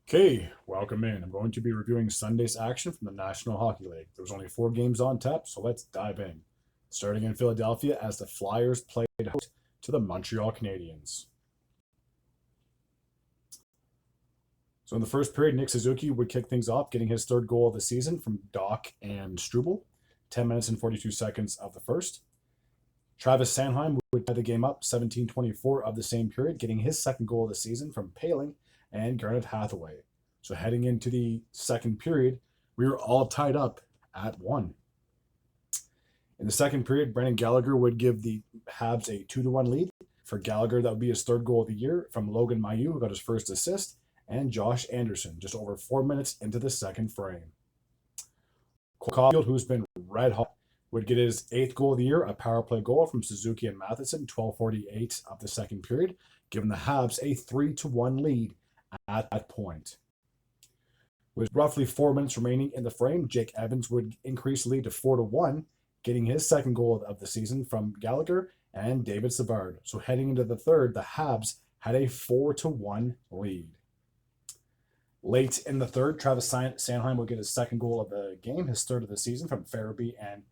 Okay, welcome in. I'm going to be reviewing Sunday's action from the National Hockey League. There's only 4 games on tap, so let's dive in. Starting in Philadelphia as the Flyers played host to the Montreal Canadiens. So in the first period, Nick Suzuki would kick things off, getting his third goal of the season from Doc and Struble. 10 minutes and 42 seconds of the first. Travis Sanheim would tie the game up 17-24 of the same period, getting his second goal of the season from Paling and Garnet Hathaway. So heading into the second period, we were all tied up at 1. In the second period, Brendan Gallagher would give the Habs a 2-1 lead. For Gallagher, that would be his third goal of the year from Logan Mailloux, who got his first assist, and Josh Anderson, just over 4 minutes into the second frame. Cole Caulfield, who's been red hot, would get his 8th goal of the year, a power play goal from Suzuki and Matheson, 12:48 of the second period, giving the Habs a 3-1 lead at that point. With roughly 4 minutes remaining in the frame, Jake Evans would increase the lead to 4-1, getting his second goal of the season from Gallagher and David Savard. So heading into the third, the Habs had a 4-1 lead. Late in the third, Travis Sanheim would get his second goal of the game, his third of the season from Farabee and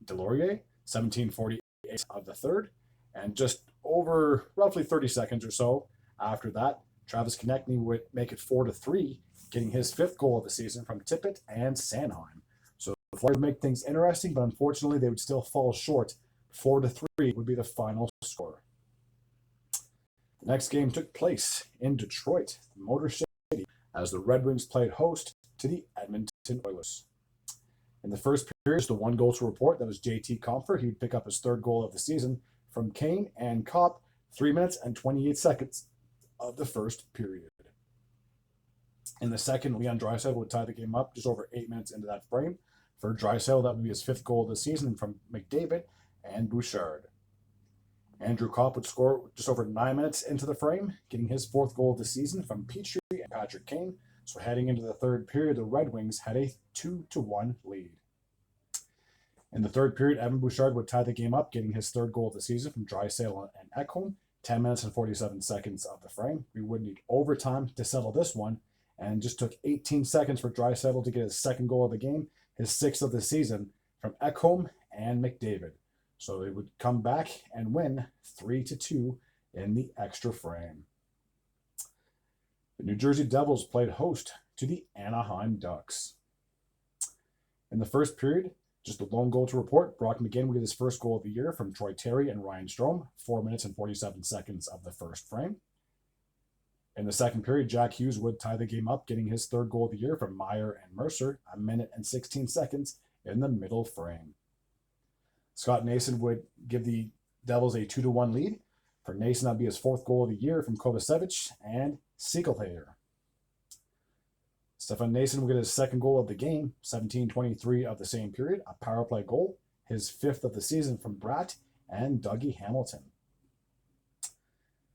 Delorier, 17:48 of the third. And just over roughly 30 seconds or so after that, Travis Konechny would make it 4-3, getting his 5th goal of the season from Tippett and Sanheim. So the Flyers would make things interesting, but unfortunately they would still fall short. 4-3 would be the final score. The next game took place in Detroit, Motor City, as the Red Wings played host to the Edmonton Oilers. In the first period, just the one goal to report. That was JT Compher. He would pick up his third goal of the season from Kane and Kopp, 3 minutes and 28 seconds of the first period. In the second, Leon Draisaitl would tie the game up just over 8 minutes into that frame. For Draisaitl, that would be his 5th goal of the season from McDavid and Bouchard. Andrew Kopp would score just over 9 minutes into the frame, getting his 4th goal of the season from Petrie and Patrick Kane. So heading into the third period, the Red Wings had a 2-1 lead. In the third period, Evan Bouchard would tie the game up, getting his 3rd goal of the season from Draisaitl and Ekholm. 10 minutes and 47 seconds of the frame. We would need overtime to settle this one, and just took 18 seconds for Draisaitl to get his 2nd goal of the game, his 6th of the season from Ekholm and McDavid. So they would come back and win 3-2 in the extra frame. The New Jersey Devils played host to the Anaheim Ducks. In the first period, just a lone goal to report. Brock McGinn would get his 1st goal of the year from Troy Terry and Ryan Strome, 4 minutes and 47 seconds of the first frame. In the second period, Jack Hughes would tie the game up, getting his 3rd goal of the year from Meyer and Mercer, 1 minute and 16 seconds in the middle frame. Scott Nason would give the Devils a 2-1 lead. For Nason, that would be his 4th goal of the year from Kovacevic and Siegelhayer. Stefan Nason would get his 2nd goal of the game, 17:23 of the same period, a power play goal, his 5th of the season from Bratt and Dougie Hamilton.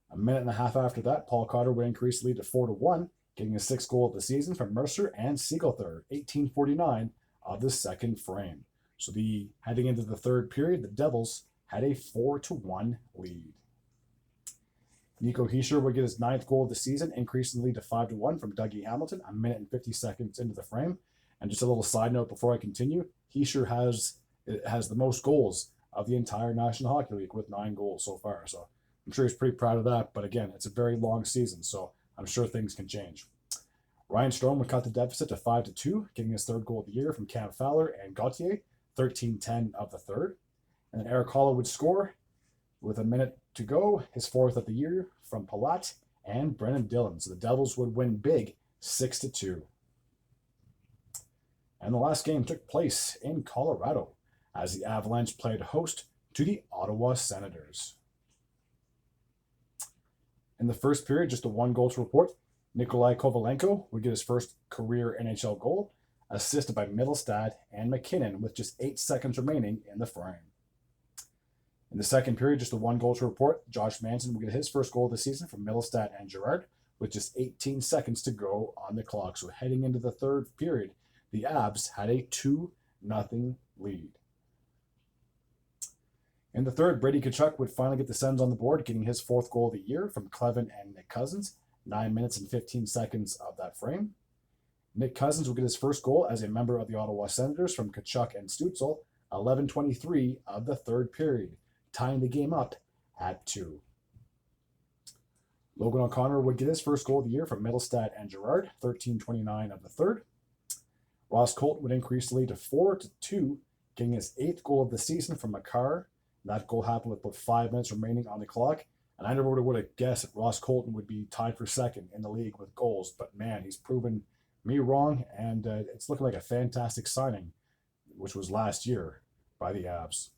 A minute and a half after that, Paul Cotter would increase the lead to 4-1, getting his 6th goal of the season from Mercer and Siegelhayer, 18:49 of the second frame. So heading into the third period, the Devils had a 4-1 lead. Nico Hischier would get his 9th goal of the season, increasing the lead to 5-1 from Dougie Hamilton, 1 minute and 50 seconds into the frame. And just a little side note before I continue, Hischier has the most goals of the entire National Hockey League with 9 goals so far. So I'm sure he's pretty proud of that. But again, it's a very long season, so I'm sure things can change. Ryan Strome would cut the deficit to 5-2, getting his 3rd goal of the year from Cam Fowler and Gauthier, 13:10 of the third. And then Eric Holla would score with a minute to go, his 4th of the year from Palat and Brennan Dillon. So the Devils would win big, 6-2. And the last game took place in Colorado as the Avalanche played host to the Ottawa Senators. In the first period, just a 1 goal to report. Nikolai Kovalenko would get his 1st career NHL goal, assisted by Middlestad and McKinnon with just 8 seconds remaining in the frame. In the second period, just a 1 goal to report. Josh Manson would get his 1st goal of the season from Middlestad and Girard with just 18 seconds to go on the clock. So heading into the third period, the Abs had a 2-0 lead. In the third, Brady Tkachuk would finally get the Sens on the board, getting his 4th goal of the year from Clevin and Nick Cousins, 9 minutes and 15 seconds of that frame. Nick Cousins will get his first goal as a member of the Ottawa Senators from Tkachuk and Stützle, 11:23 of the third period, tying the game up at 2. Logan O'Connor would get his first goal of the year from Middlestad and Gerard, 13:29 of the third. Ross Colt would increase the lead to 4-2, getting his 8th goal of the season from Makar. That goal happened with about 5 minutes remaining on the clock. And I never would have guessed that Ross Colton would be tied for second in the league with goals. But man, he's proven me wrong, and it's looking like a fantastic signing, which was last year by the Avs.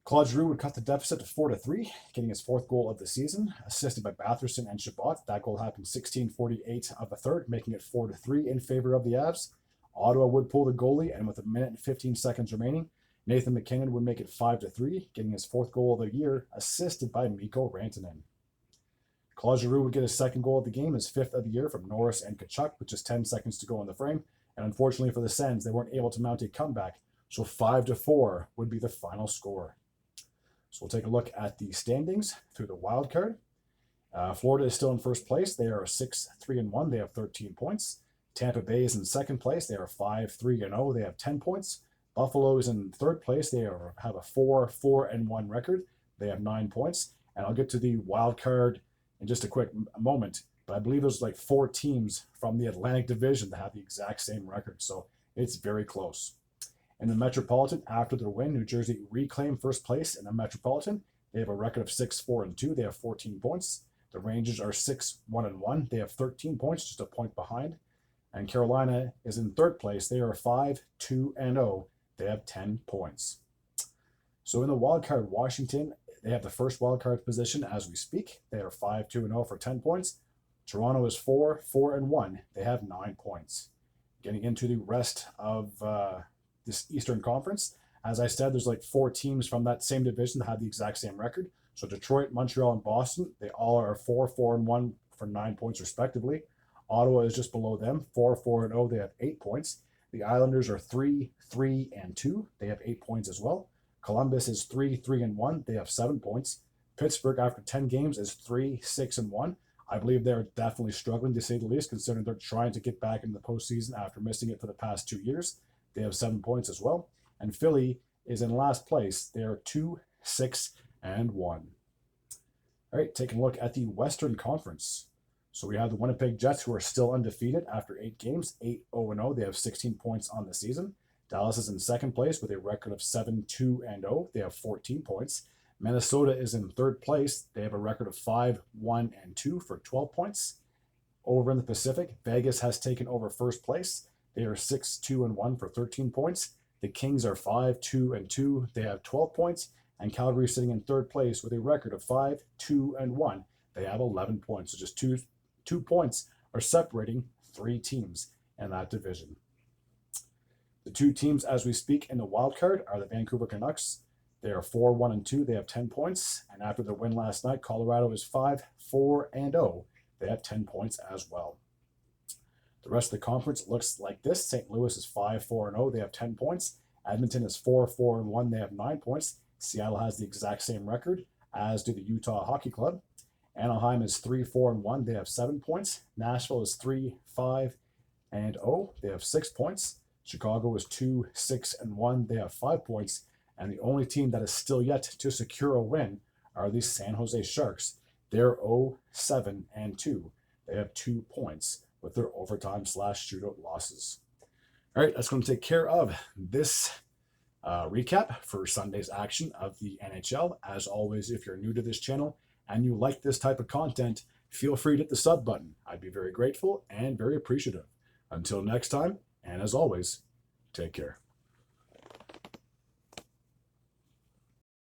Claude Giroux would cut the deficit to 4-3, getting his 4th goal of the season, assisted by Batherson and Chabot. That goal happened 16:48 of the third, making it 4-3 in favor of the Avs. Ottawa would pull the goalie, and with 1 minute and 15 seconds remaining, Nathan McKinnon would make it 5-3, getting his 4th goal of the year, assisted by Mikko Rantanen. Claude Giroux would get his 2nd goal of the game, his 5th of the year from Norris and Tkachuk, with just 10 seconds to go in the frame. And unfortunately for the Sens, they weren't able to mount a comeback, so 5-4 would be the final score. So we'll take a look at the standings through the wild card. Florida is still in first place. They are 6-3-1. They have 13 points. Tampa Bay is in second place. They are 5-3-0. They have 10 points. Buffalo is in third place. They have a 4-4-1 record. They have 9 points. And I'll get to the wild card in just a quick moment. But I believe there's like 4 teams from the Atlantic Division that have the exact same record. So it's very close. In the Metropolitan, after their win, New Jersey reclaimed first place in the Metropolitan. They have a record of 6-4-2. They have 14 points. The Rangers are 6-1-1. They have 13 points, just a point behind. And Carolina is in third place. They are 5-2-0. They have 10 points. So in the wild card, Washington, they have the first wild card position as we speak. They are 5-2-0 for 10 points. Toronto is 4-4-1. They have 9 points. Getting into the rest of this Eastern Conference, as I said, there's like 4 teams from that same division that have the exact same record. So Detroit, Montreal, and Boston, they all are 4-4-1 for 9 points respectively. Ottawa is just below them, 4-4-0. They have 8 points. The Islanders are 3-3-2. They have 8 points as well. Columbus is 3-3-1. They have 7 points. Pittsburgh, after 10 games, is 3-6-1. I believe they're definitely struggling, to say the least, considering they're trying to get back into the postseason after missing it for the past 2 years. They have 7 points as well. And Philly is in last place. They are 2-6-1. All right, taking a look at the Western Conference. So we have the Winnipeg Jets, who are still undefeated after 8 games, 8-0. They have 16 points on the season. Dallas is in second place with a record of 7-2-0. They have 14 points. Minnesota is in third place. They have a record of 5-1-2 for 12 points. Over in the Pacific, Vegas has taken over first place. They are 6-2-1 for 13 points. The Kings are 5-2-2. They have 12 points. And Calgary is sitting in third place with a record of 5-2-1. They have 11 points. So just two points are separating 3 teams in that division. The 2 teams as we speak in the wild card are the Vancouver Canucks. They are 4-1-2. They have 10 points. And after their win last night, Colorado is 5-4-0. They have 10 points as well. The rest of the conference looks like this. St. Louis is 5-4-0. They have 10 points. Edmonton is 4-4-1. They have 9 points. Seattle has the exact same record, as do the Utah Hockey Club. Anaheim is 3-4-1. They have 7 points. Nashville is 3-5-0. They have 6 points. Chicago is 2-6-1. They have 5 points. And the only team that is still yet to secure a win are the San Jose Sharks. They're 0-7-2. They have 2 points with their overtime/shootout losses. All right, that's going to take care of this recap for Sunday's action of the NHL. As always, if you're new to this channel and you like this type of content, feel free to hit the sub button. I'd be very grateful and very appreciative. Until next time, and as always, take care.